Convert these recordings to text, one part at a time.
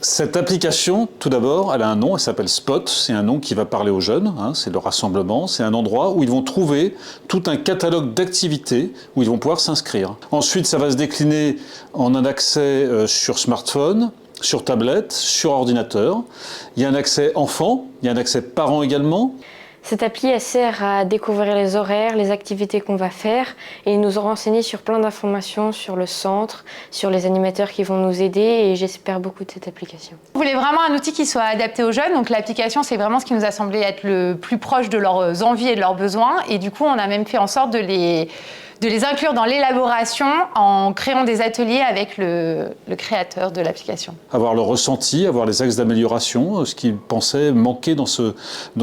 Cette application, tout d'abord, elle a un nom, elle s'appelle Spot. C'est un nom qui va parler aux jeunes, hein, c'est le rassemblement. C'est un endroit où ils vont trouver tout un catalogue d'activités où ils vont pouvoir s'inscrire. Ensuite, ça va se décliner en un accès sur smartphone, sur tablette, sur ordinateur. Il y a un accès enfant, il y a un accès parent également. Cette appli, elle sert à découvrir les horaires, les activités qu'on va faire et nous renseigner sur plein d'informations sur le centre, sur les animateurs qui vont nous aider et j'espère beaucoup de cette application. On voulait vraiment un outil qui soit adapté aux jeunes, donc l'application c'est vraiment ce qui nous a semblé être le plus proche de leurs envies et de leurs besoins et du coup on a même fait en sorte de les inclure dans l'élaboration en créant des ateliers avec le créateur de l'application. Avoir le ressenti, avoir les axes d'amélioration, ce qu'il pensait manquer dans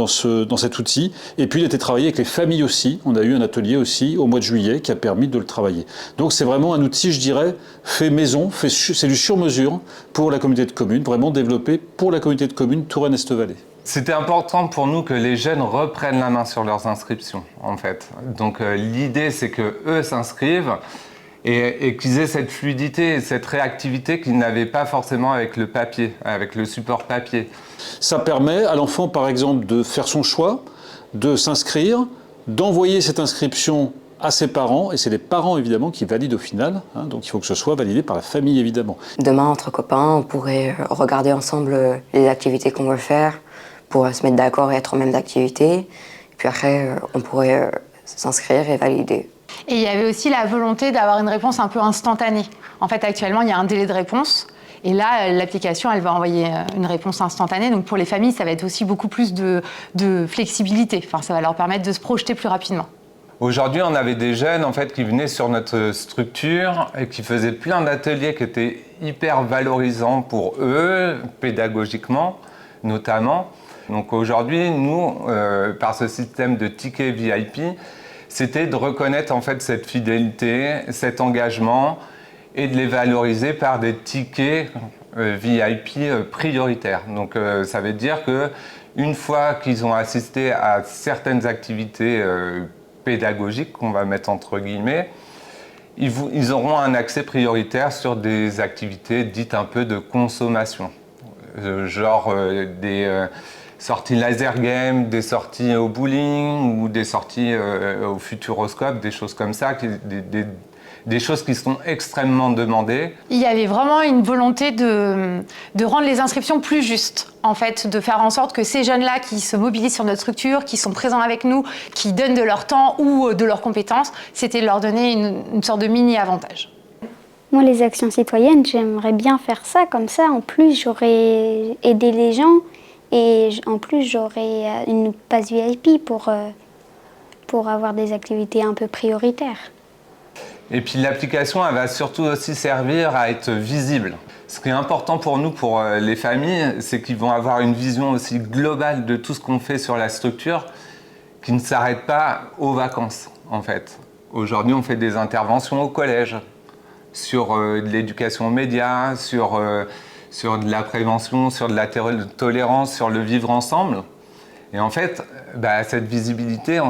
cet outil. Et puis il a été travaillé avec les familles aussi. On a eu un atelier aussi au mois de juillet qui a permis de le travailler. Donc c'est vraiment un outil, je dirais, fait maison, c'est du sur-mesure pour la communauté de communes, vraiment développé pour la communauté de communes Touraine-Est-Vallée. C'était important pour nous que les jeunes reprennent la main sur leurs inscriptions, en fait. Donc l'idée, c'est qu'eux s'inscrivent et qu'ils aient cette fluidité, cette réactivité qu'ils n'avaient pas forcément avec le papier, avec le support papier. Ça permet à l'enfant, par exemple, de faire son choix, de s'inscrire, d'envoyer cette inscription à ses parents, et c'est les parents évidemment qui valident au final, hein, donc il faut que ce soit validé par la famille évidemment. Demain, entre copains, on pourrait regarder ensemble les activités qu'on veut faire, pour se mettre d'accord et être en même d'activité. Puis après, on pourrait s'inscrire et valider. Et il y avait aussi la volonté d'avoir une réponse un peu instantanée. En fait, actuellement, il y a un délai de réponse. Et là, l'application, elle va envoyer une réponse instantanée. Donc pour les familles, ça va être aussi beaucoup plus de flexibilité. Enfin, ça va leur permettre de se projeter plus rapidement. Aujourd'hui, on avait des jeunes en fait, qui venaient sur notre structure et qui faisaient plein d'ateliers qui étaient hyper valorisants pour eux, pédagogiquement notamment. Donc aujourd'hui, nous, par ce système de tickets VIP, c'était de reconnaître en fait cette fidélité, cet engagement et de les valoriser par des tickets VIP prioritaires. Donc ça veut dire qu'une fois qu'ils ont assisté à certaines activités pédagogiques, qu'on va mettre entre guillemets, ils auront un accès prioritaire sur des activités dites un peu de consommation, genre des sorties laser game, des sorties au bowling ou des sorties au futuroscope, des choses comme ça, des choses qui sont extrêmement demandées. Il y avait vraiment une volonté de rendre les inscriptions plus justes, en fait, de faire en sorte que ces jeunes-là qui se mobilisent sur notre structure, qui sont présents avec nous, qui donnent de leur temps ou de leurs compétences, c'était de leur donner une sorte de mini-avantage. Moi, les actions citoyennes, j'aimerais bien faire ça, comme ça, en plus, j'aurais aidé les gens. Et en plus, j'aurai une passe VIP pour avoir des activités un peu prioritaires. Et puis l'application, elle va surtout aussi servir à être visible. Ce qui est important pour nous, pour les familles, c'est qu'ils vont avoir une vision aussi globale de tout ce qu'on fait sur la structure, qui ne s'arrête pas aux vacances, en fait. Aujourd'hui, on fait des interventions au collège, sur de l'éducation aux médias, sur de la prévention, sur de la tolérance, sur le vivre ensemble. Et en fait, cette visibilité,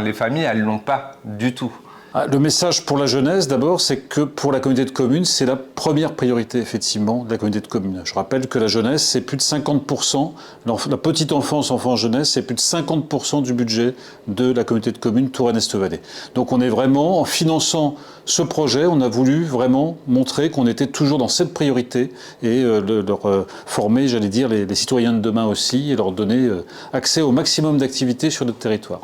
les familles, elles ne l'ont pas du tout. Le message pour la jeunesse, d'abord, c'est que pour la communauté de communes, c'est la première priorité, effectivement, de la communauté de communes. Je rappelle que la jeunesse, c'est plus de 50%, la petite enfance, enfant-jeunesse, c'est plus de 50% du budget de la communauté de communes Touraine-Est-Vallée. Donc on est vraiment, en finançant ce projet, on a voulu vraiment montrer qu'on était toujours dans cette priorité et leur former, j'allais dire, les citoyens de demain aussi et leur donner accès au maximum d'activités sur notre territoire.